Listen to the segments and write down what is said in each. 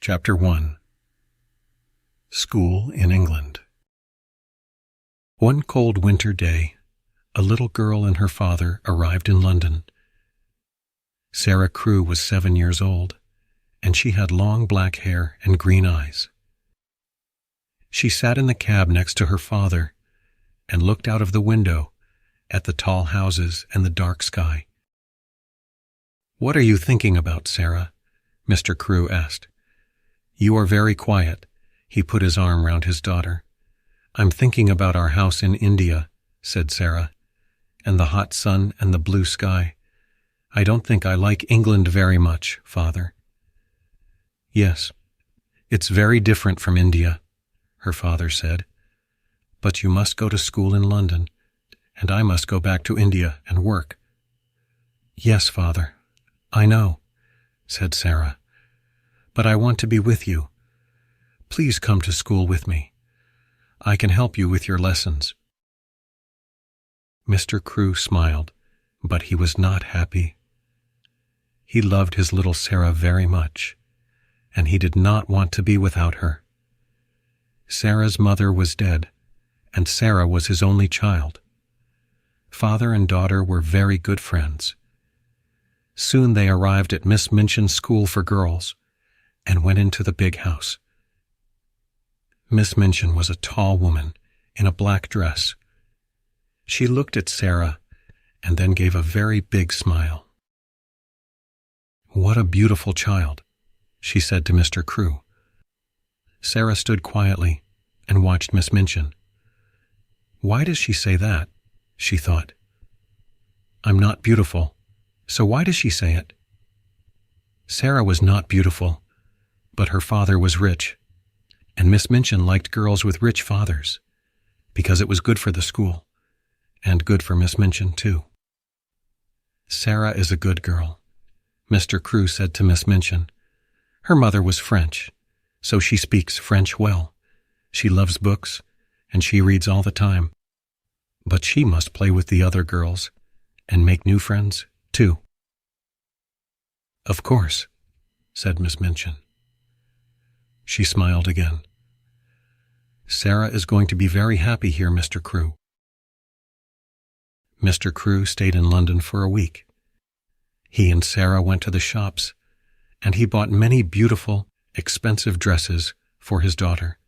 Chapter 1. School in England. One cold winter day, a little girl and her father arrived in London. Sarah Crewe was 7 years old, and she had long black hair and green eyes. She sat in the cab next to her father and looked out of the window at the tall houses and the dark sky. "What are you thinking about, Sarah?" Mr. Crewe asked. "You are very quiet." He put his arm round his daughter. "I'm thinking about our house in India," said Sarah, "and the hot sun and the blue sky. I don't think I like England very much, Father." "Yes, it's very different from India," her father said. "But you must go to school in London, and I must go back to India and work." "Yes, Father, I know," said Sarah. "But I want to be with you. Please come to school with me. I can help you with your lessons." Mr. Crewe smiled, but he was not happy. He loved his little Sarah very much, and he did not want to be without her. Sarah's mother was dead, and Sarah was his only child. Father and daughter were very good friends. Soon they arrived at Miss Minchin's school for girls and went into the big house. Miss Minchin was a tall woman in a black dress. She looked at Sarah and then gave a very big smile. "What a beautiful child," she said to Mr. Crewe. Sarah stood quietly and watched Miss Minchin. "Why does she say that?" she thought. "I'm not beautiful, so why does she say it?" Sarah was not beautiful, but her father was rich, and Miss Minchin liked girls with rich fathers, because it was good for the school, and good for Miss Minchin too. "Sarah is a good girl," Mr. Crewe said to Miss Minchin. "Her mother was French, so she speaks French well. She loves books, and she reads all the time. But she must play with the other girls and make new friends, too." "Of course," said Miss Minchin. She smiled again. "Sarah is going to be very happy here, Mr. Crewe." Mr. Crewe stayed in London for a week. He and Sarah went to the shops, and he bought many beautiful, expensive dresses for his daughter.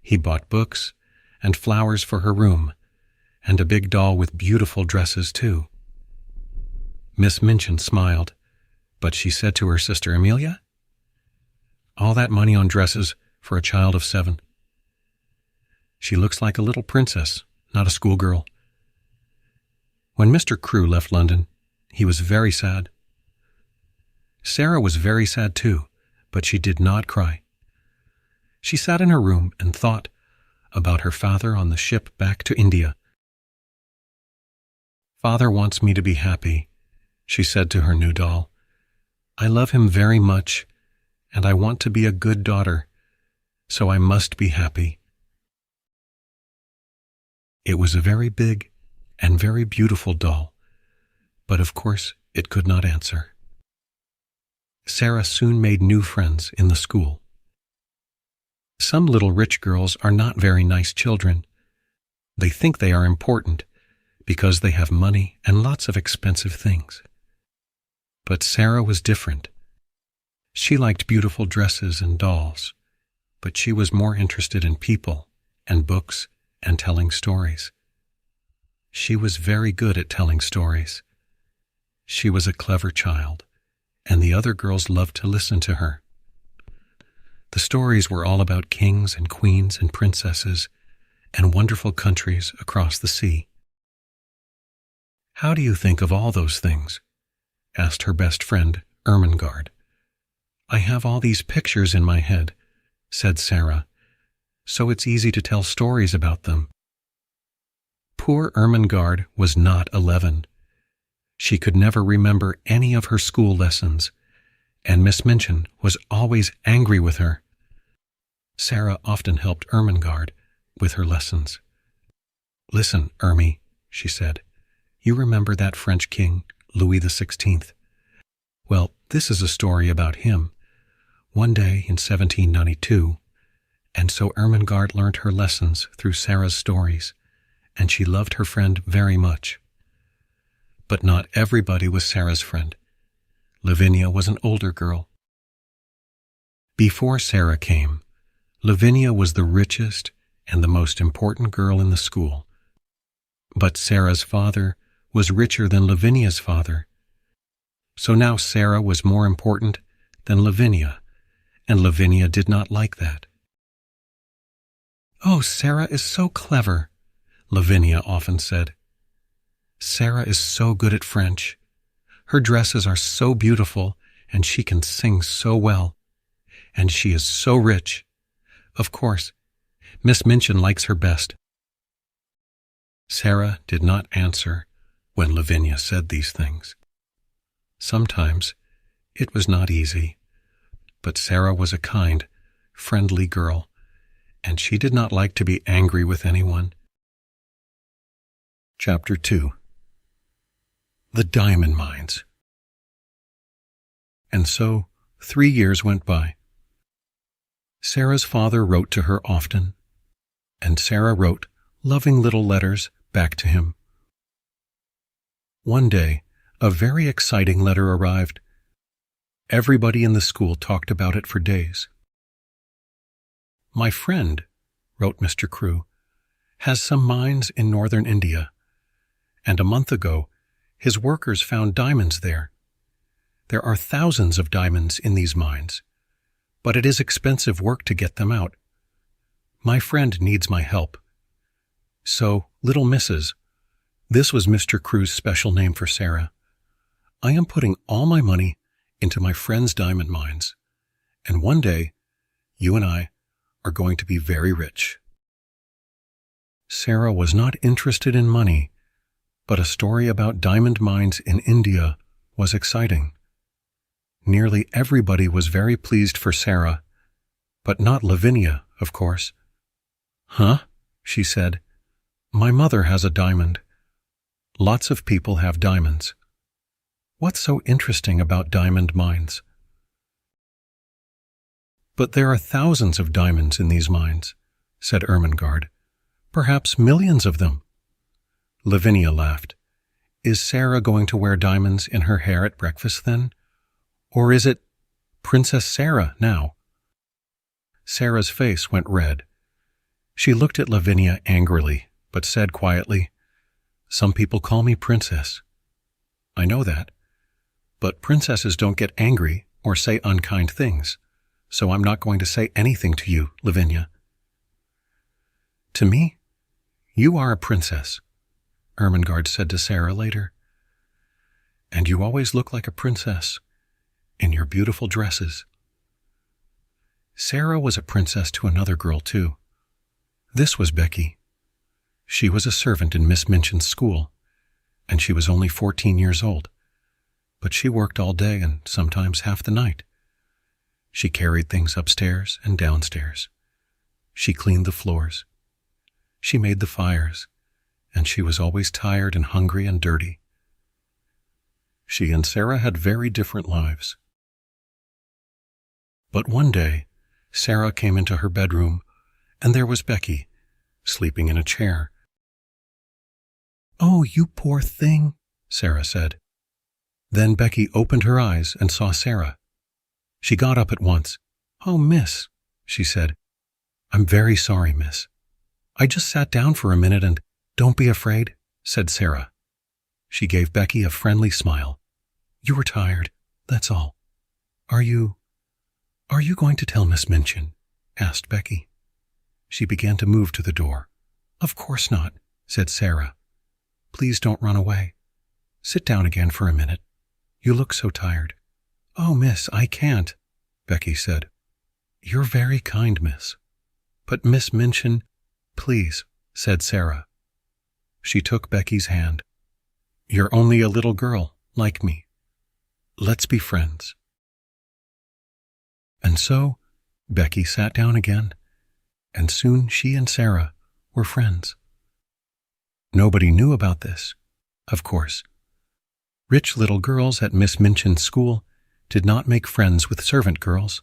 He bought books and flowers for her room, and a big doll with beautiful dresses too. Miss Minchin smiled, but she said to her sister Amelia, "All that money on dresses for a child of 7. She looks like a little princess, not a schoolgirl." When Mr. Crewe left London, he was very sad. Sarah was very sad too, but she did not cry. She sat in her room and thought about her father on the ship back to India. "Father wants me to be happy," she said to her new doll. "I love him very much, and I want to be a good daughter, so I must be happy." It was a very big and very beautiful doll, but of course it could not answer. Sarah soon made new friends in the school. Some little rich girls are not very nice children. They think they are important because they have money and lots of expensive things. But Sarah was different. She liked beautiful dresses and dolls, but she was more interested in people and books and telling stories. She was very good at telling stories. She was a clever child, and the other girls loved to listen to her. The stories were all about kings and queens and princesses and wonderful countries across the sea. "How do you think of all those things?" asked her best friend, Ermengarde. "I have all these pictures in my head," said Sarah, "so it's easy to tell stories about them." Poor Ermengarde was not 11. She could never remember any of her school lessons, and Miss Minchin was always angry with her. Sarah often helped Ermengarde with her lessons. "Listen, Ermi," she said, "you remember that French king, Louis XVI? Well, this is a story about him. one day in 1792, and so Ermengarde learned her lessons through Sarah's stories, and she loved her friend very much. But not everybody was Sarah's friend. Lavinia was an older girl. Before Sarah came, Lavinia was the richest and the most important girl in the school. But Sarah's father was richer than Lavinia's father. So now Sarah was more important than Lavinia, and Lavinia did not like that. "Oh, Sarah is so clever," Lavinia often said. "Sarah is so good at French. Her dresses are so beautiful, and she can sing so well. And she is so rich. Of course, Miss Minchin likes her best." Sarah did not answer when Lavinia said these things. Sometimes it was not easy, but Sarah was a kind, friendly girl, and she did not like to be angry with anyone. Chapter 2. The Diamond Mines. And so 3 years went by. Sarah's father wrote to her often, and Sarah wrote loving little letters back to him. One day, a very exciting letter arrived. Everybody in the school talked about it for days. "My friend," wrote Mr. Crewe, "has some mines in northern India, and a month ago his workers found diamonds there. There are thousands of diamonds in these mines, but it is expensive work to get them out. My friend needs my help. So, little Mrs., this was Mr. Crewe's special name for Sarah, I am putting all my money into my friend's diamond mines, and one day you and I are going to be very rich." Sarah was not interested in money, but a story about diamond mines in India was exciting. Nearly everybody was very pleased for Sarah, but not Lavinia, of course. "Huh?" she said. "My mother has a diamond. Lots of people have diamonds. What's so interesting about diamond mines?" "But there are thousands of diamonds in these mines," said Ermengarde. "Perhaps millions of them." Lavinia laughed. "Is Sarah going to wear diamonds in her hair at breakfast then? Or is it Princess Sarah now?" Sarah's face went red. She looked at Lavinia angrily, but said quietly, "Some people call me Princess." "I know that. But princesses don't get angry or say unkind things, so I'm not going to say anything to you, Lavinia." "To me, you are a princess," Ermengarde said to Sarah later. "And you always look like a princess in your beautiful dresses." Sarah was a princess to another girl, too. This was Becky. She was a servant in Miss Minchin's school, and she was only 14 years old. But she worked all day and sometimes half the night. She carried things upstairs and downstairs. She cleaned the floors. She made the fires, and she was always tired and hungry and dirty. She and Sarah had very different lives. But one day, Sarah came into her bedroom, and there was Becky, sleeping in a chair. "Oh, you poor thing," Sarah said. Then Becky opened her eyes and saw Sarah. She got up at once. "Oh, miss," she said. "I'm very sorry, miss. I just sat down for a minute and—" "Don't be afraid," said Sarah. She gave Becky a friendly smile. "You were tired, that's all. Are you going to tell Miss Minchin?" asked Becky. She began to move to the door. "Of course not," said Sarah. "Please don't run away. Sit down again for a minute. You look so tired." "Oh, miss, I can't," Becky said. "You're very kind, miss. But Miss Minchin—" "Please," said Sarah. She took Becky's hand. "You're only a little girl, like me. Let's be friends." And so Becky sat down again, and soon she and Sarah were friends. Nobody knew about this, of course. Rich little girls at Miss Minchin's school did not make friends with servant girls,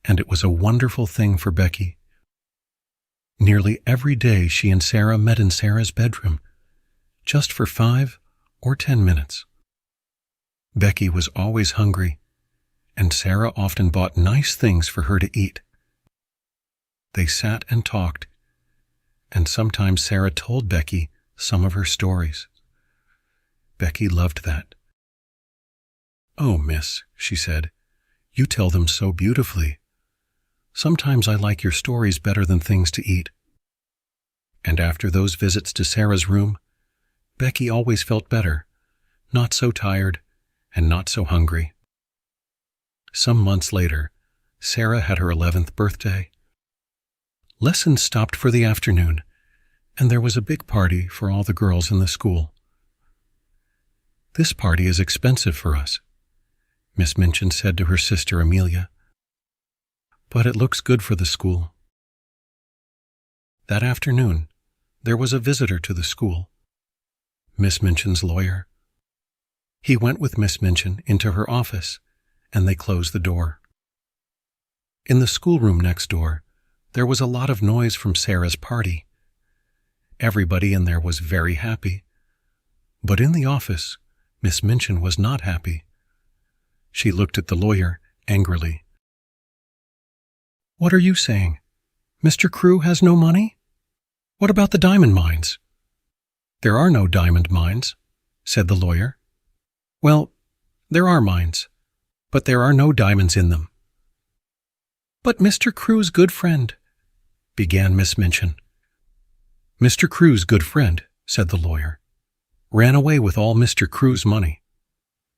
and it was a wonderful thing for Becky. Nearly every day she and Sarah met in Sarah's bedroom, just for 5 or 10 minutes. Becky was always hungry, and Sarah often bought nice things for her to eat. They sat and talked, and sometimes Sarah told Becky some of her stories. Becky loved that. "Oh, miss," she said, "you tell them so beautifully. Sometimes I like your stories better than things to eat." And after those visits to Sarah's room, Becky always felt better, not so tired and not so hungry. Some months later, Sarah had her 11th birthday. Lessons stopped for the afternoon, and there was a big party for all the girls in the school. "This party is expensive for us," Miss Minchin said to her sister Amelia, "but it looks good for the school." That afternoon, there was a visitor to the school, Miss Minchin's lawyer. He went with Miss Minchin into her office, and they closed the door. In the schoolroom next door, there was a lot of noise from Sarah's party. Everybody in there was very happy, but in the office, Miss Minchin was not happy. She looked at the lawyer angrily. "What are you saying? Mr. Crewe has no money? What about the diamond mines?" "There are no diamond mines," said the lawyer. "Well, there are mines, but there are no diamonds in them." "But Mr. Crewe's good friend," began Miss Minchin. "Mr. Crewe's good friend," said the lawyer, "ran away with all Mr. Crewe's money.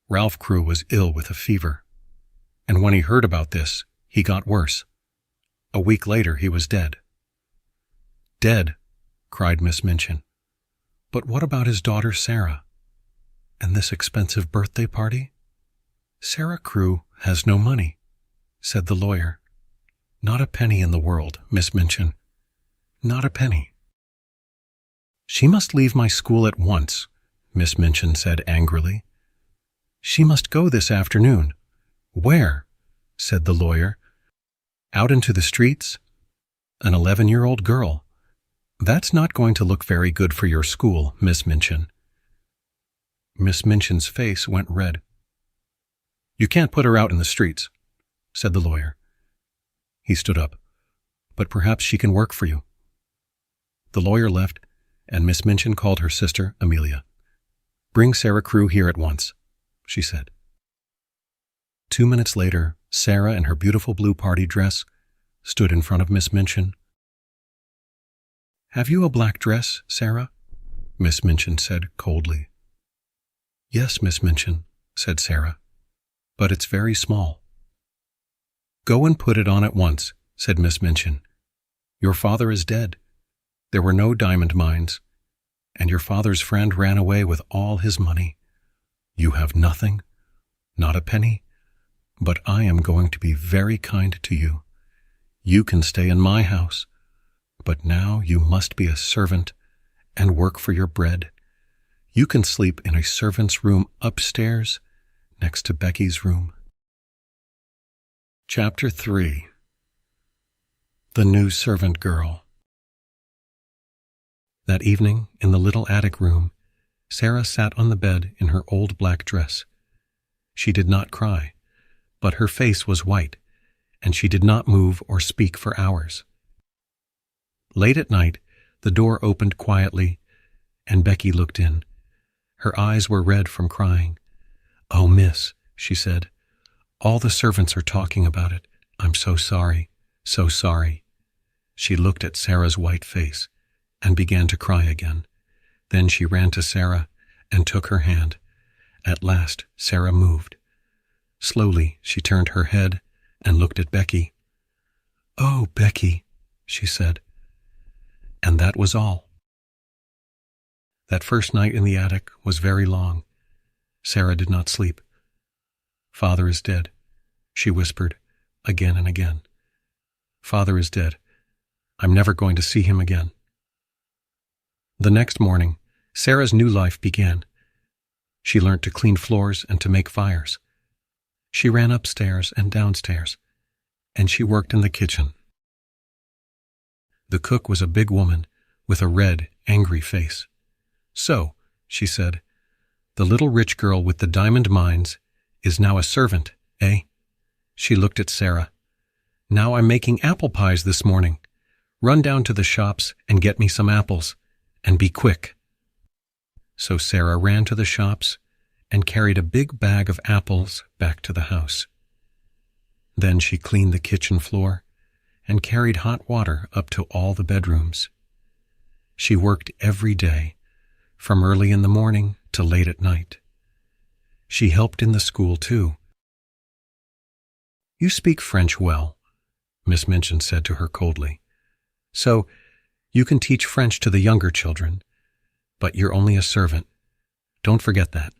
Ralph Crewe was ill with a fever, and when he heard about this, he got worse. A week later, he was dead." "Dead?" cried Miss Minchin. "But what about his daughter Sarah? And this expensive birthday party?" "Sarah Crewe has no money," said the lawyer. "Not a penny in the world, Miss Minchin. Not a penny." "She must leave my school at once," Miss Minchin said angrily. "She must go this afternoon." "Where?" said the lawyer. "Out into the streets? An 11-year-old girl. That's not going to look very good for your school, Miss Minchin." Miss Minchin's face went red. "You can't put her out in the streets," said the lawyer. He stood up. "But perhaps she can work for you." The lawyer left, and Miss Minchin called her sister Amelia. "Bring Sarah Crewe here at once," she said. 2 minutes later, Sarah, in her beautiful blue party dress, stood in front of Miss Minchin. "Have you a black dress, Sarah?" Miss Minchin said coldly. "Yes, Miss Minchin," said Sarah, "but it's very small." "Go and put it on at once," said Miss Minchin. "Your father is dead. There were no diamond mines, and your father's friend ran away with all his money. You have nothing, not a penny, but I am going to be very kind to you. You can stay in my house, but now you must be a servant and work for your bread. You can sleep in a servant's room upstairs next to Becky's room." Chapter 3. The New Servant Girl. That evening, in the little attic room, Sarah sat on the bed in her old black dress. She did not cry, but her face was white, and she did not move or speak for hours. Late at night, the door opened quietly, and Becky looked in. Her eyes were red from crying. "Oh, miss," she said, "all the servants are talking about it. I'm so sorry, so sorry." She looked at Sarah's white face and began to cry again. Then she ran to Sarah and took her hand. At last, Sarah moved. Slowly, she turned her head and looked at Becky. "Oh, Becky," she said. And that was all. That first night in the attic was very long. Sarah did not sleep. "Father is dead," she whispered again and again. "Father is dead. I'm never going to see him again." The next morning, Sarah's new life began. She learned to clean floors and to make fires. She ran upstairs and downstairs, and she worked in the kitchen. The cook was a big woman with a red, angry face. "So," she said, "the little rich girl with the diamond mines is now a servant, eh?" She looked at Sarah. "Now I'm making apple pies this morning. Run down to the shops and get me some apples, and be quick." So Sarah ran to the shops and carried a big bag of apples back to the house. Then she cleaned the kitchen floor and carried hot water up to all the bedrooms. She worked every day, from early in the morning to late at night. She helped in the school too. "You speak French well," Miss Minchin said to her coldly. "So you can teach French to the younger children, but you're only a servant. Don't forget that."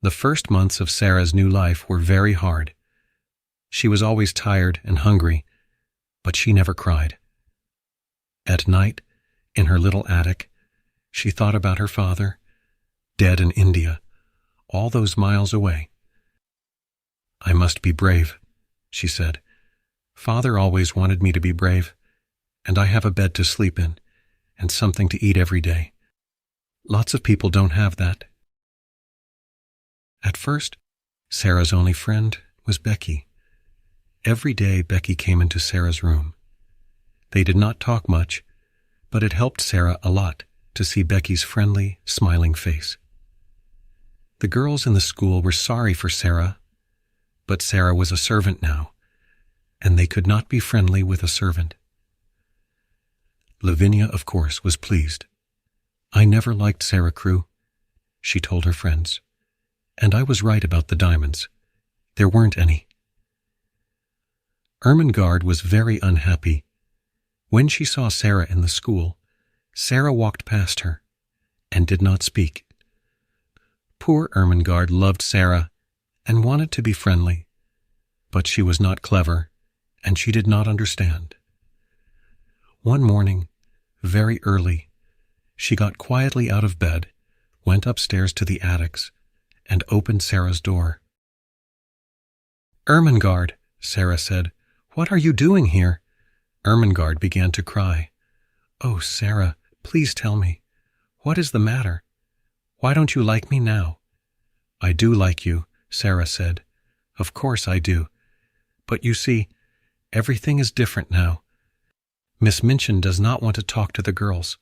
The first months of Sarah's new life were very hard. She was always tired and hungry, but she never cried. At night, in her little attic, she thought about her father, dead in India, all those miles away. "I must be brave," she said. "Father always wanted me to be brave, and I have a bed to sleep in and something to eat every day. Lots of people don't have that." At first, Sarah's only friend was Becky. Every day Becky came into Sarah's room. They did not talk much, but it helped Sarah a lot to see Becky's friendly, smiling face. The girls in the school were sorry for Sarah, but Sarah was a servant now, and they could not be friendly with a servant. Lavinia, of course, was pleased. "I never liked Sarah Crewe," she told her friends, "and I was right about the diamonds. There weren't any." Ermengarde was very unhappy. When she saw Sarah in the school, Sarah walked past her and did not speak. Poor Ermengarde loved Sarah and wanted to be friendly, but she was not clever and she did not understand. One morning, very early, she got quietly out of bed, went upstairs to the attics, and opened Sarah's door. "Ermengarde," Sarah said, "what are you doing here?" Ermengarde began to cry. "Oh, Sarah, please tell me. What is the matter? Why don't you like me now?" "I do like you," Sarah said. "Of course I do. But you see, everything is different now. Miss Minchin does not want to talk to the girls.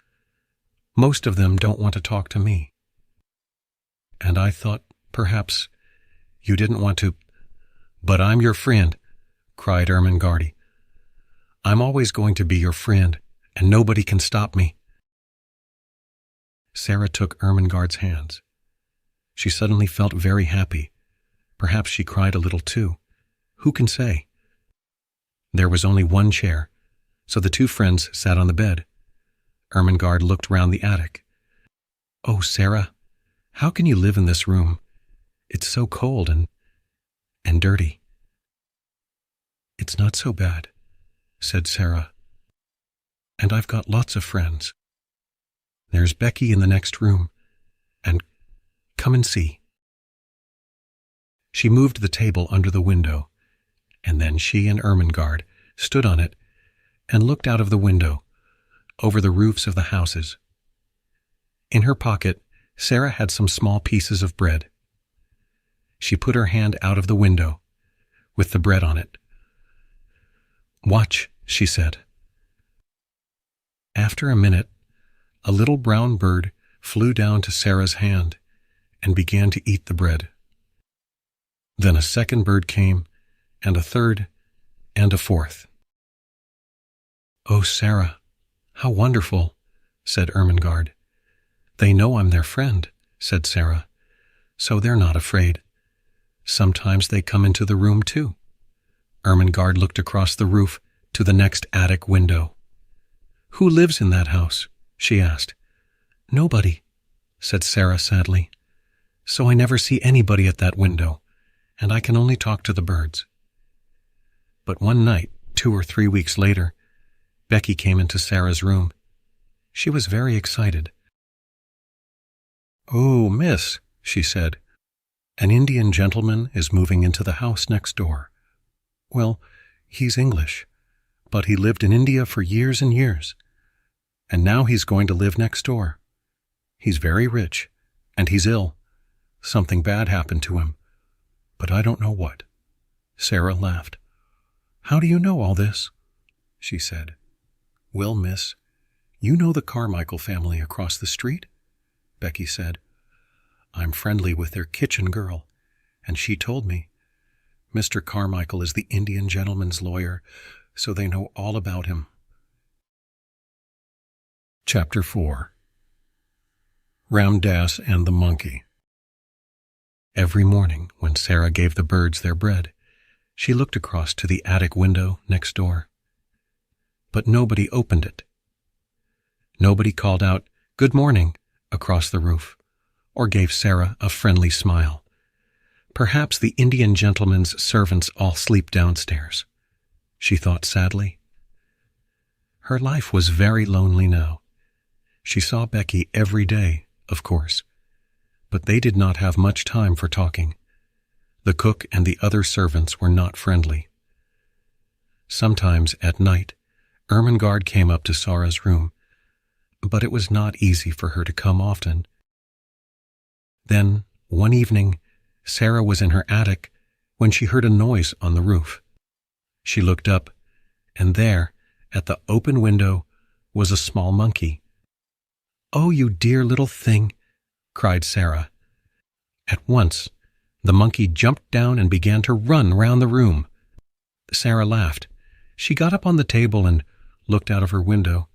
Most of them don't want to talk to me. And I thought, perhaps, you didn't want to—" "But I'm your friend," cried Ermengarde. "I'm always going to be your friend, and nobody can stop me." Sarah took Ermengarde's hands. She suddenly felt very happy. Perhaps she cried a little too. Who can say? There was only one chair, so the two friends sat on the bed. Ermengarde looked round the attic. "Oh, Sarah, how can you live in this room? It's so cold and dirty." "It's not so bad," said Sarah. "And I've got lots of friends. There's Becky in the next room, and come and see." She moved the table under the window, and then she and Ermengarde stood on it and looked out of the window, over the roofs of the houses. In her pocket, Sarah had some small pieces of bread. She put her hand out of the window, with the bread on it. "Watch," she said. After a minute, a little brown bird flew down to Sarah's hand and began to eat the bread. Then a second bird came, and a third, and a fourth. "Oh, Sarah, how wonderful," said Ermengarde. "They know I'm their friend," said Sarah, "so they're not afraid. Sometimes they come into the room too." Ermengarde looked across the roof to the next attic window. "Who lives in that house?" she asked. "Nobody," said Sarah sadly. "So I never see anybody at that window, and I can only talk to the birds." But one night, 2 or 3 weeks later, Becky came into Sarah's room. She was very excited. "Oh, miss," she said, "an Indian gentleman is moving into the house next door." Well, he's English, but he lived in India for years and years. And now he's going to live next door. He's very rich, and he's ill. Something bad happened to him, but I don't know what." Sarah laughed. "How do you know all this?" she said. "Well, miss, you know the Carmichael family across the street?" Becky said. "I'm friendly with their kitchen girl, and she told me. Mr. Carmichael is the Indian gentleman's lawyer, so they know all about him." Chapter 4. Ram Dass and the Monkey. Every morning, when Sarah gave the birds their bread, she looked across to the attic window next door. But nobody opened it. Nobody called out, "Good morning," across the roof, or gave Sarah a friendly smile. Perhaps the Indian gentleman's servants all sleep downstairs, she thought sadly. Her life was very lonely now. She saw Becky every day, of course, but they did not have much time for talking. The cook and the other servants were not friendly. Sometimes at night, Ermengarde came up to Sarah's room, but it was not easy for her to come often. Then, one evening, Sarah was in her attic when she heard a noise on the roof. She looked up, and there, at the open window, was a small monkey. "Oh, you dear little thing," cried Sarah. At once, the monkey jumped down and began to run round the room. Sarah laughed. She got up on the table and looked out of her window,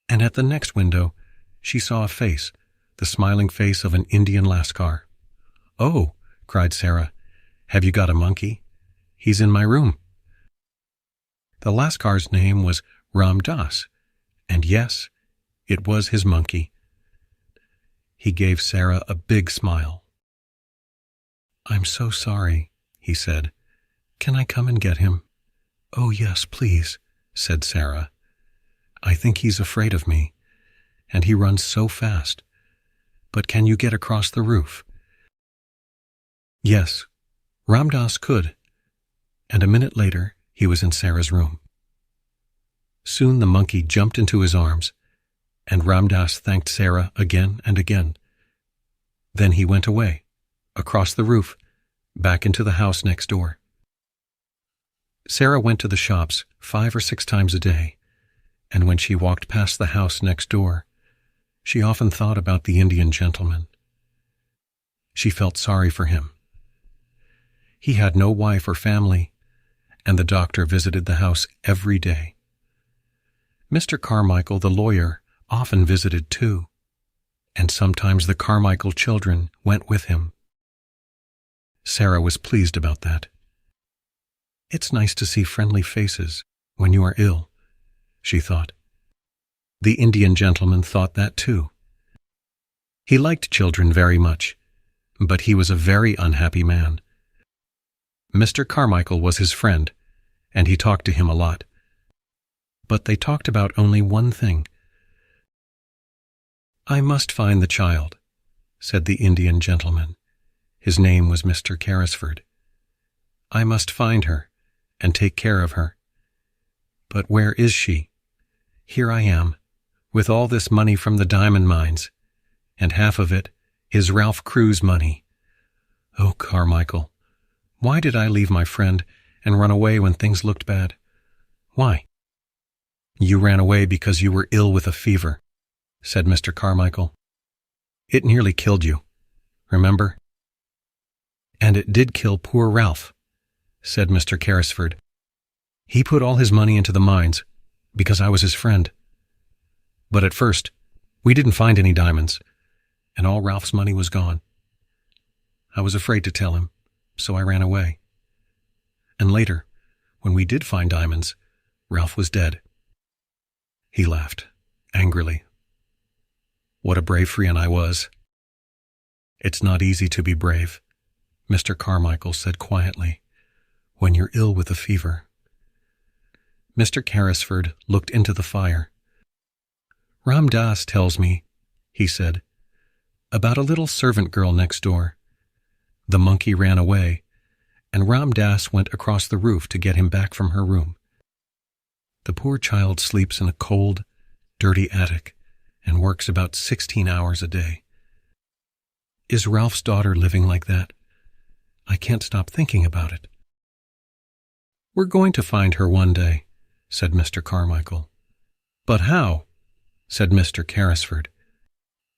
and at the next window she saw a face, the smiling face of an Indian Lascar. "Oh," cried Sarah, "have you got a monkey? He's in my room." The Lascar's name was Ram Dass, and yes, it was his monkey. He gave Sarah a big smile. "I'm so sorry," he said. "Can I come and get him?" "Oh, yes, please," said Sarah. "I think he's afraid of me, and he runs so fast. But can you get across the roof?" Yes, Ram Dass could, and a minute later he was in Sarah's room. Soon the monkey jumped into his arms, and Ram Dass thanked Sarah again and again. Then he went away, across the roof, back into the house next door. Sarah went to the shops 5 or 6 times a day, and when she walked past the house next door, she often thought about the Indian gentleman. She felt sorry for him. He had no wife or family, and the doctor visited the house every day. Mr. Carmichael, the lawyer, often visited too, and sometimes the Carmichael children went with him. Sarah was pleased about that. It's nice to see friendly faces when you are ill, she thought. The Indian gentleman thought that too. He liked children very much, but he was a very unhappy man. Mr. Carmichael was his friend, and he talked to him a lot. But they talked about only one thing. "I must find the child," said the Indian gentleman. His name was Mr. Carrisford. "I must find her and take care of her. But where is she? Here I am, with all this money from the diamond mines, and half of it is Ralph Crewe's money. Oh, Carmichael, why did I leave my friend and run away when things looked bad? Why?" "You ran away because you were ill with a fever," said Mr. Carmichael. "It nearly killed you, remember?" "And it did kill poor Ralph," said Mr. Carrisford. "He put all his money into the mines because I was his friend. But at first, we didn't find any diamonds, and all Ralph's money was gone. I was afraid to tell him, so I ran away. And later, when we did find diamonds, Ralph was dead." He laughed, angrily. "What a brave Freon I was." "It's not easy to be brave," Mr. Carmichael said quietly, "when you're ill with a fever." Mr. Carrisford looked into the fire. "Ram Dass tells me," he said, "about a little servant girl next door. The monkey ran away, and Ram Dass went across the roof to get him back from her room. The poor child sleeps in a cold, dirty attic and works about 16 hours a day. Is Ralph's daughter living like that? I can't stop thinking about it. We're going to find her one day, said Mr. Carmichael. But how? Said Mr. Carrisford.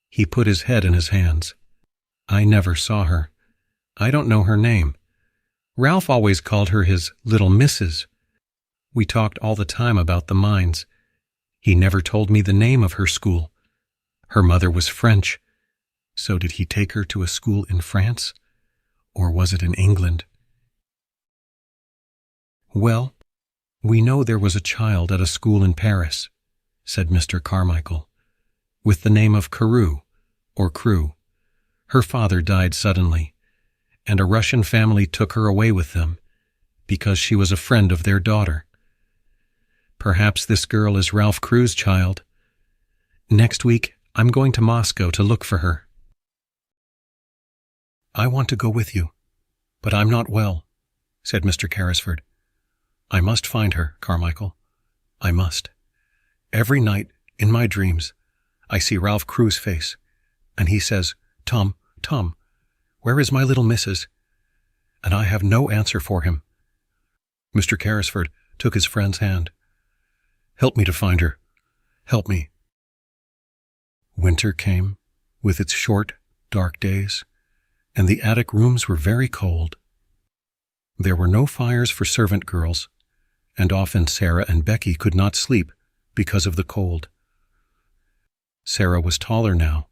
He put his head in his hands. I never saw her. I don't know her name. Ralph always called her his little missus. We talked all the time about the mines. He never told me the name of her school. Her mother was French. So did he take her to a school in France? Or was it in England? Well, we know there was a child at a school in Paris, said Mr. Carmichael, with the name of Carew, or Crew. Her father died suddenly, and a Russian family took her away with them, because she was a friend of their daughter. Perhaps this girl is Ralph Crew's child. Next week, I'm going to Moscow to look for her. I want to go with you, but I'm not well, said Mr. Carrisford. I must find her, Carmichael. I must. Every night, in my dreams, I see Ralph Crew's face, and he says, Tom, Tom, where is my little missus? And I have no answer for him. Mr. Carrisford took his friend's hand. Help me to find her. Help me. Winter came, with its short, dark days, and the attic rooms were very cold. There were no fires for servant girls, and often Sarah and Becky could not sleep because of the cold. Sarah was taller now,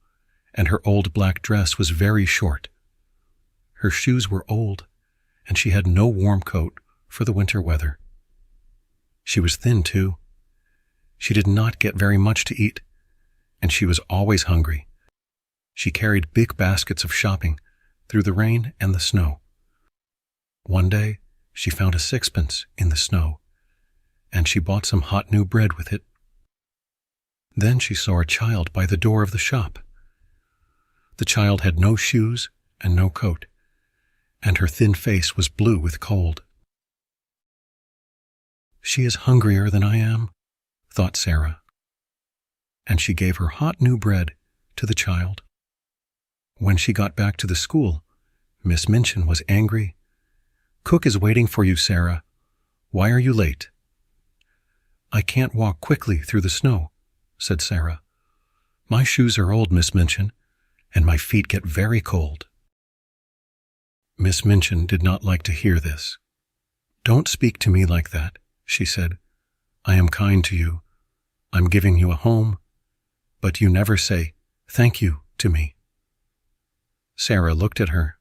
and her old black dress was very short. Her shoes were old, and she had no warm coat for the winter weather. She was thin, too. She did not get very much to eat, and she was always hungry. She carried big baskets of shopping through the rain and the snow. One day, she found a sixpence in the snow, and she bought some hot new bread with it. Then she saw a child by the door of the shop. The child had no shoes and no coat, and her thin face was blue with cold. She is hungrier than I am, thought Sarah, and she gave her hot new bread to the child. When she got back to the school, Miss Minchin was angry. Cook is waiting for you, Sarah. Why are you late? I can't walk quickly through the snow, said Sarah. My shoes are old, Miss Minchin, and my feet get very cold. Miss Minchin did not like to hear this. Don't speak to me like that, she said. I am kind to you. I'm giving you a home, but you never say thank you to me. Sarah looked at her.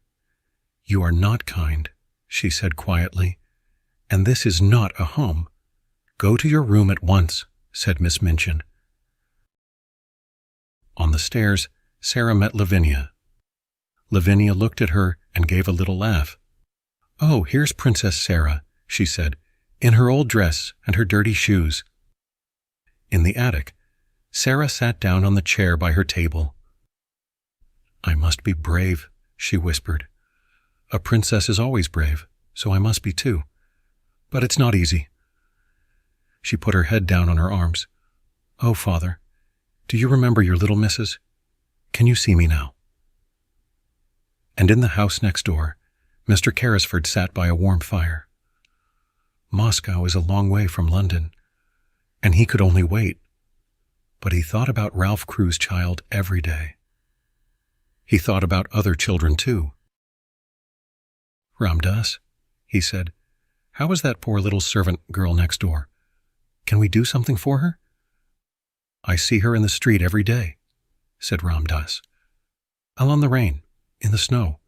You are not kind, she said quietly, and this is not a home. Go to your room at once, said Miss Minchin. On the stairs, Sarah met Lavinia. Lavinia looked at her and gave a little laugh. Oh, here's Princess Sarah, she said, in her old dress and her dirty shoes. In the attic, Sarah sat down on the chair by her table. I must be brave, she whispered. A princess is always brave, so I must be too. But it's not easy. She put her head down on her arms. Oh, Father, do you remember your little missus? Can you see me now? And in the house next door, Mr. Carrisford sat by a warm fire. Moscow is a long way from London, and he could only wait. But he thought about Ralph Crew's child every day. He thought about other children, too. Ram Dass, he said, how is that poor little servant girl next door? Can we do something for her? I see her in the street every day, said Ram Dass. Out on the rain, in the snow.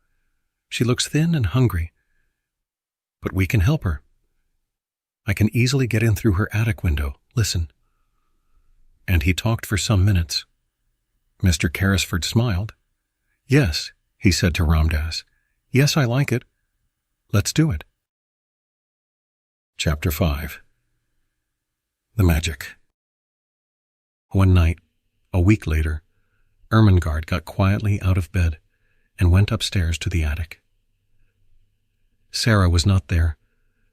She looks thin and hungry. But we can help her. I can easily get in through her attic window. Listen. And he talked for some minutes. Mr. Carrisford smiled. Yes, he said to Ram Dass. Yes, I like it. Let's do it. Chapter 5. The Magic. One night, a week later, Ermengarde got quietly out of bed and went upstairs to the attic. Sarah was not there,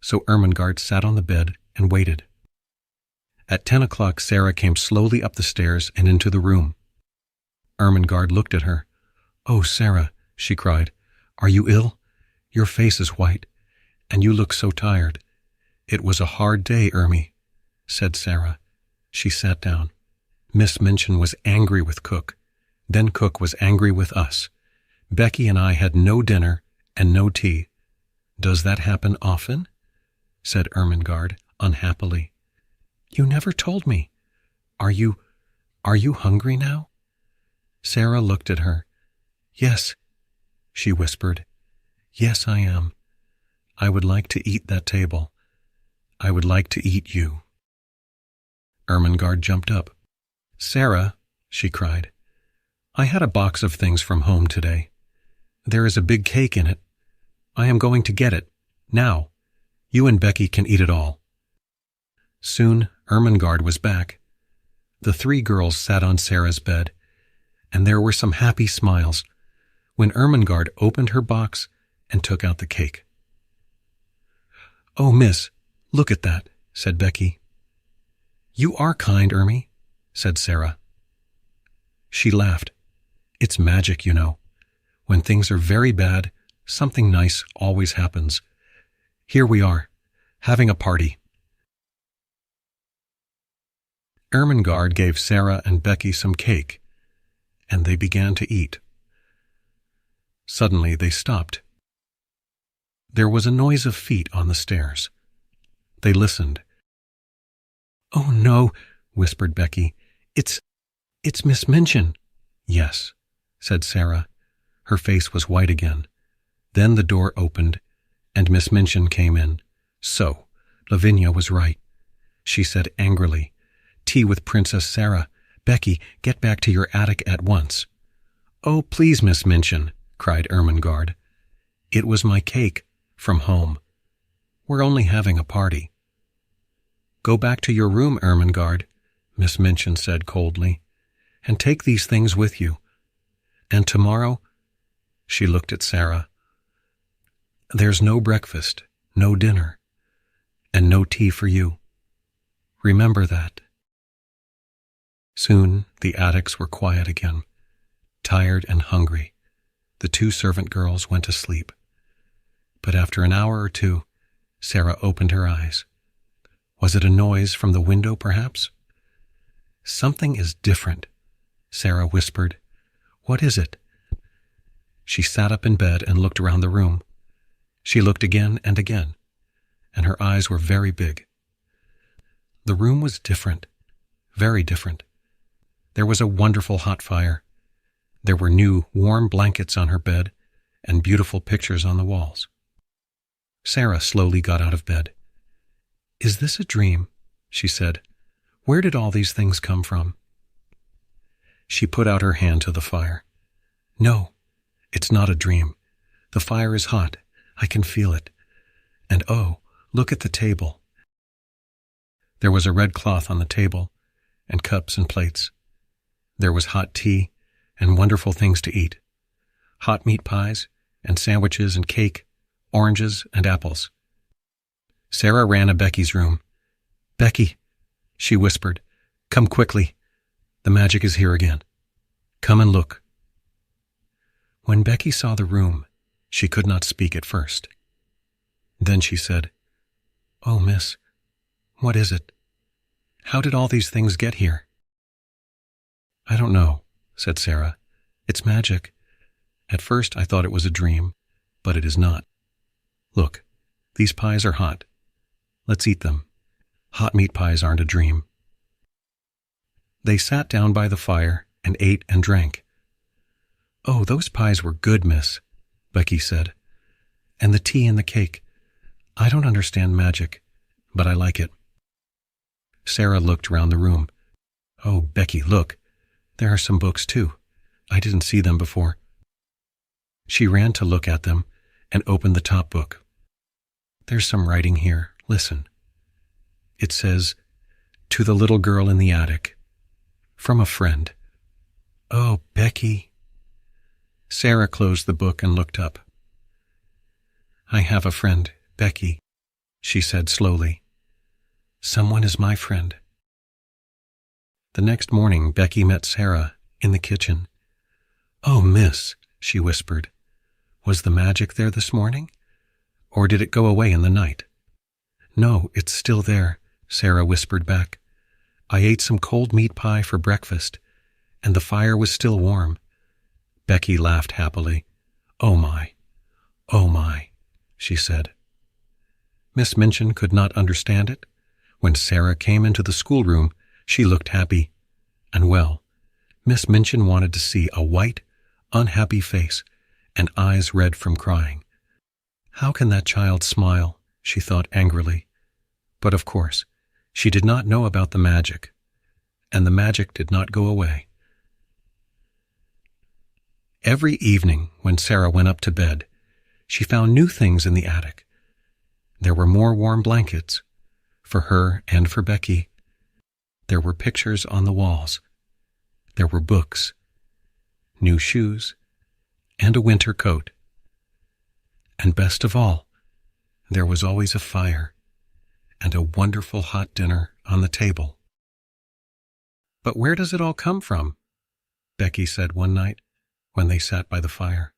so Ermengarde sat on the bed and waited. At 10 o'clock, Sarah came slowly up the stairs and into the room. Ermengarde looked at her. "Oh, Sarah," she cried, "are you ill? Your face is white, and you look so tired." "It was a hard day, Ermy," said Sarah. She sat down. Miss Minchin was angry with Cook. Then Cook was angry with us. Becky and I had no dinner and no tea. "Does that happen often?" said Ermengarde unhappily. "You never told me. Are you hungry now?" Sarah looked at her. "Yes," she whispered. "Yes, I am. I would like to eat that table. I would like to eat you." Ermengarde jumped up. "Sarah," she cried, "I had a box of things from home today. There is a big cake in it. I am going to get it. Now. You and Becky can eat it all." Soon Ermengarde was back. The three girls sat on Sarah's bed, and there were some happy smiles when Ermengarde opened her box and took out the cake. "Oh, miss, look at that," said Becky. "You are kind, Ermy," said Sarah. She laughed. "It's magic, you know. When things are very bad, something nice always happens. Here we are, having a party." Ermengarde gave Sarah and Becky some cake, and they began to eat. Suddenly they stopped. There was a noise of feet on the stairs. They listened. "Oh, no," whispered Becky. It's Miss Minchin." "Yes," said Sarah. Her face was white again. Then the door opened, and Miss Minchin came in. "So, Lavinia was right," she said angrily. "Tea with Princess Sarah. Becky, get back to your attic at once." "Oh, please, Miss Minchin," cried Ermengarde. "It was my cake, from home. We're only having a party." "Go back to your room, Ermengarde," Miss Minchin said coldly, "and take these things with you. And tomorrow," she looked at Sarah, "there's no breakfast, no dinner, and no tea for you. Remember that." Soon the attics were quiet again. Tired and hungry, the two servant girls went to sleep. But after an hour or two, Sarah opened her eyes. Was it a noise from the window, perhaps? "Something is different," Sarah whispered. "What is it?" She sat up in bed and looked around the room. She looked again and again, and her eyes were very big. The room was different, very different. There was a wonderful hot fire. There were new, warm blankets on her bed and beautiful pictures on the walls. Sarah slowly got out of bed. "Is this a dream?" she said. "Where did all these things come from?" She put out her hand to the fire. "No, it's not a dream. The fire is hot. I can feel it. And oh, look at the table." There was a red cloth on the table, and cups and plates. There was hot tea and wonderful things to eat. Hot meat pies and sandwiches and cake, oranges and apples. Sarah ran to Becky's room. "Becky," she whispered, "come quickly. The magic is here again. Come and look." When Becky saw the room, she could not speak at first. Then she said, "Oh, miss, what is it? How did all these things get here?" "I don't know," said Sarah. "It's magic. At first I thought it was a dream, but it is not. Look, these pies are hot. Let's eat them. Hot meat pies aren't a dream." They sat down by the fire and ate and drank. "Oh, those pies were good, miss," Becky said. "And the tea and the cake. I don't understand magic, but I like it." Sarah looked round the room. "Oh, Becky, look. There are some books, too. I didn't see them before." She ran to look at them and opened the top book. "There's some writing here. Listen. It says, 'To the little girl in the attic. From a friend.' Oh, Becky." Sarah closed the book and looked up. I have a friend, Becky, she said slowly. Someone is my friend. The next morning, Becky met Sarah in the kitchen. Oh, miss, she whispered. Was the magic there this morning? Or did it go away in the night? No, it's still there, Sarah whispered back. I ate some cold meat pie for breakfast, and the fire was still warm. Becky laughed happily. Oh my, she said. Miss Minchin could not understand it. When Sarah came into the schoolroom, she looked happy and well. Miss Minchin wanted to see a white, unhappy face and eyes red from crying. How can that child smile? She thought angrily. But of course, she did not know about the magic, and the magic did not go away. Every evening when Sarah went up to bed, she found new things in the attic. There were more warm blankets, for her and for Becky. There were pictures on the walls. There were books, new shoes, and a winter coat. And best of all, there was always a fire and a wonderful hot dinner on the table. But where does it all come from? Becky said one night when they sat by the fire.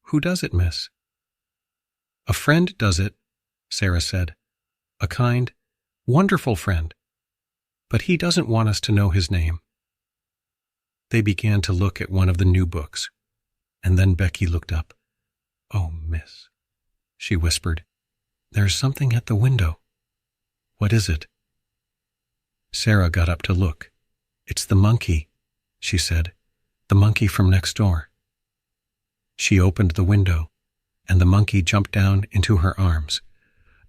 Who does it, miss? A friend does it, Sarah said. A kind, wonderful friend. But he doesn't want us to know his name. They began to look at one of the new books, and then Becky looked up. Oh, miss, she whispered, there's something at the window. What is it? Sarah got up to look. It's the monkey, she said, the monkey from next door. She opened the window, and the monkey jumped down into her arms.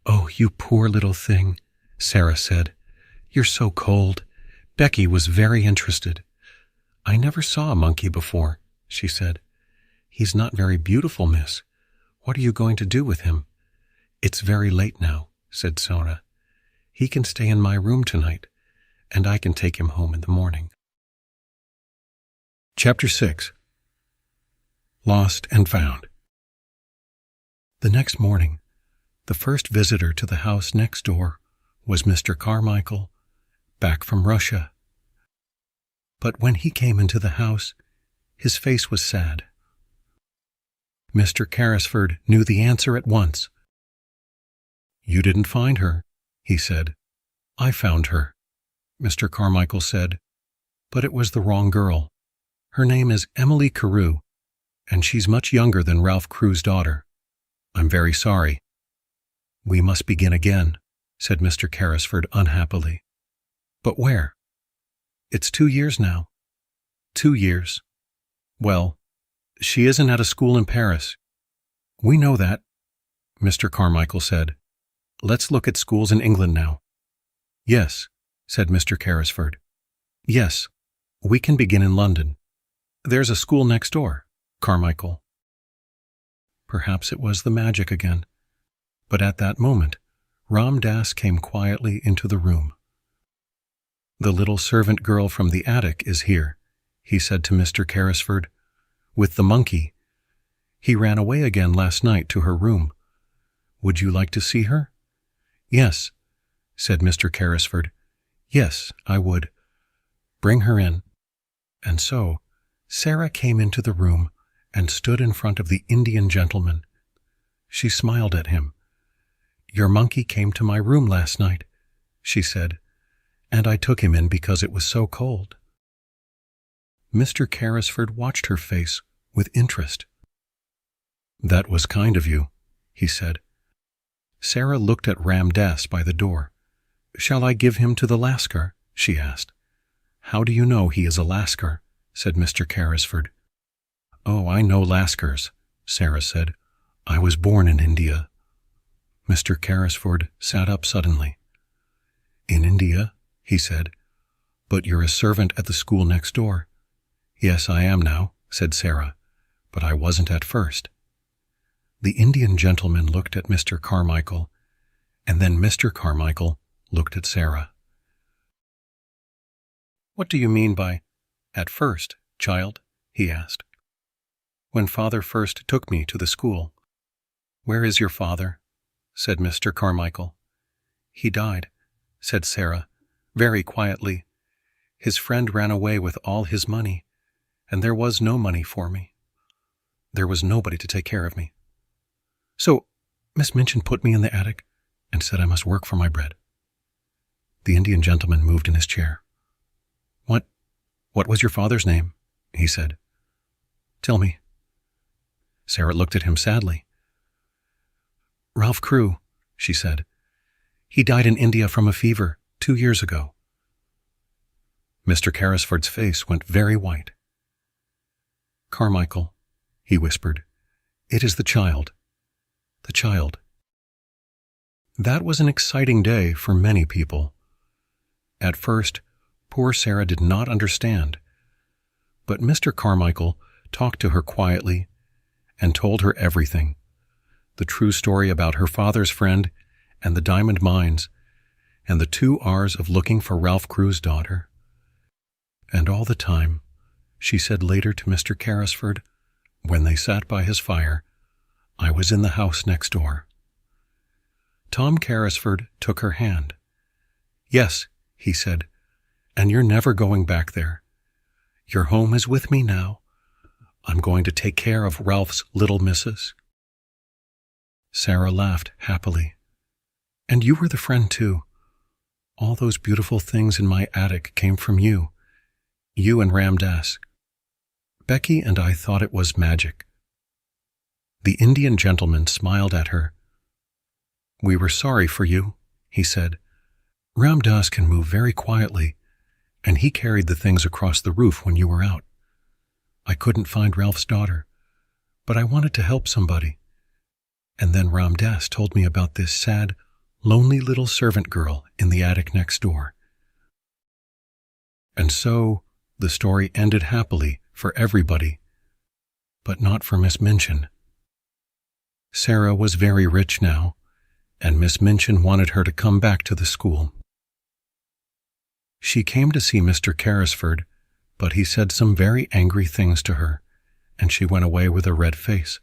Oh, you poor little thing, Sarah said. You're so cold. Becky was very interested. I never saw a monkey before, she said. He's not very beautiful, miss. What are you going to do with him? It's very late now, said Sarah. He can stay in my room tonight, and I can take him home in the morning. Chapter 6. Lost and Found. The next morning, the first visitor to the house next door was Mr. Carmichael, back from Russia. But when he came into the house, his face was sad. Mr. Carrisford knew the answer at once. You didn't find her, he said. I found her, Mr. Carmichael said, but it was the wrong girl. Her name is Emily Carew, and she's much younger than Ralph Carew's daughter. I'm very sorry. We must begin again, said Mr. Carrisford unhappily. But where? It's 2 years now. 2 years. Well, she isn't at a school in Paris. We know that, Mr. Carmichael said. Let's look at schools in England now. Yes, said Mr. Carrisford. Yes, we can begin in London. There's a school next door, Carmichael. Perhaps it was the magic again. But at that moment, Ram Dass came quietly into the room. The little servant girl from the attic is here, he said to Mr. Carrisford, with the monkey. He ran away again last night to her room. Would you like to see her? Yes, said Mr. Carrisford. Yes, I would. Bring her in. And so, Sarah came into the room and stood in front of the Indian gentleman. She smiled at him. Your monkey came to my room last night, she said, and I took him in because it was so cold. Mr. Carrisford watched her face with interest. That was kind of you, he said. Sarah looked at Ram Dass by the door. Shall I give him to the Lascar? She asked. How do you know he is a Lascar? Said Mr. Carrisford. Oh, I know Lascars, Sarah said. I was born in India. Mr. Carrisford sat up suddenly. In India, he said. But you're a servant at the school next door. Yes, I am now, said Sarah, but I wasn't at first. The Indian gentleman looked at Mr. Carmichael, and then Mr. Carmichael looked at Sarah. What do you mean by at first, child? He asked. When father first took me to the school. "Where is your father?" said Mr. Carmichael. "He died," said Sarah, very quietly. "His friend ran away with all his money, and there was no money for me. There was nobody to take care of me. So Miss Minchin put me in the attic and said I must work for my bread." The Indian gentleman moved in his chair. What was your father's name?" he said. "Tell me." Sarah looked at him sadly. "Ralph Crewe," she said. "He died in India from a fever 2 years ago." Mr. Carrisford's face went very white. "Carmichael," he whispered, "it is the child. The child." That was an exciting day for many people. At first, poor Sarah did not understand, but Mr. Carmichael talked to her quietly and told her everything, the true story about her father's friend and the diamond mines and the 2 hours of looking for Ralph Crewe's daughter. And all the time, she said later to Mr. Carrisford, when they sat by his fire, "I was in the house next door." Tom Carrisford took her hand. "Yes," he said, "and you're never going back there. Your home is with me now. I'm going to take care of Ralph's little missus." Sarah laughed happily. "And you were the friend, too. All those beautiful things in my attic came from you and Ram Dass. Becky and I thought it was magic." The Indian gentleman smiled at her. "We were sorry for you," he said. "Ram Dass can move very quietly, and he carried the things across the roof when you were out. I couldn't find Ralph's daughter, but I wanted to help somebody. And then Ram Dass told me about this sad, lonely little servant girl in the attic next door." And so the story ended happily for everybody, but not for Miss Minchin. Sarah was very rich now, and Miss Minchin wanted her to come back to the school. She came to see Mr. Carrisford, but he said some very angry things to her, and she went away with a red face.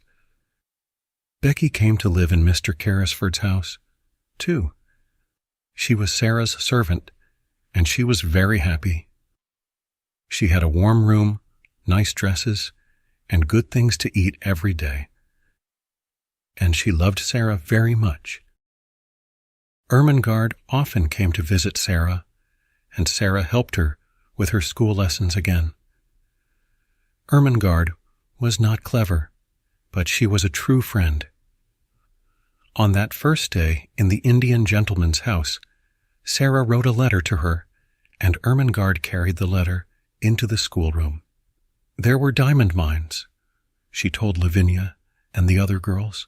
Becky came to live in Mr. Carrisford's house, too. She was Sarah's servant, and she was very happy. She had a warm room, nice dresses, and good things to eat every day. And she loved Sarah very much. Ermengarde often came to visit Sarah, and Sarah helped her with her school lessons again. Ermengarde was not clever, but she was a true friend. On that first day in the Indian gentleman's house, Sarah wrote a letter to her, and Ermengarde carried the letter into the schoolroom. There were diamond mines, she told Lavinia and the other girls.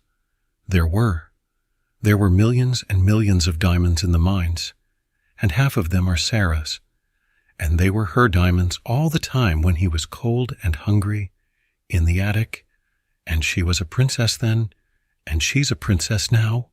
There were millions and millions of diamonds in the mines, and half of them are Sarah's, and they were her diamonds all the time when he was cold and hungry in the attic, and she was a princess then, and she's a princess now.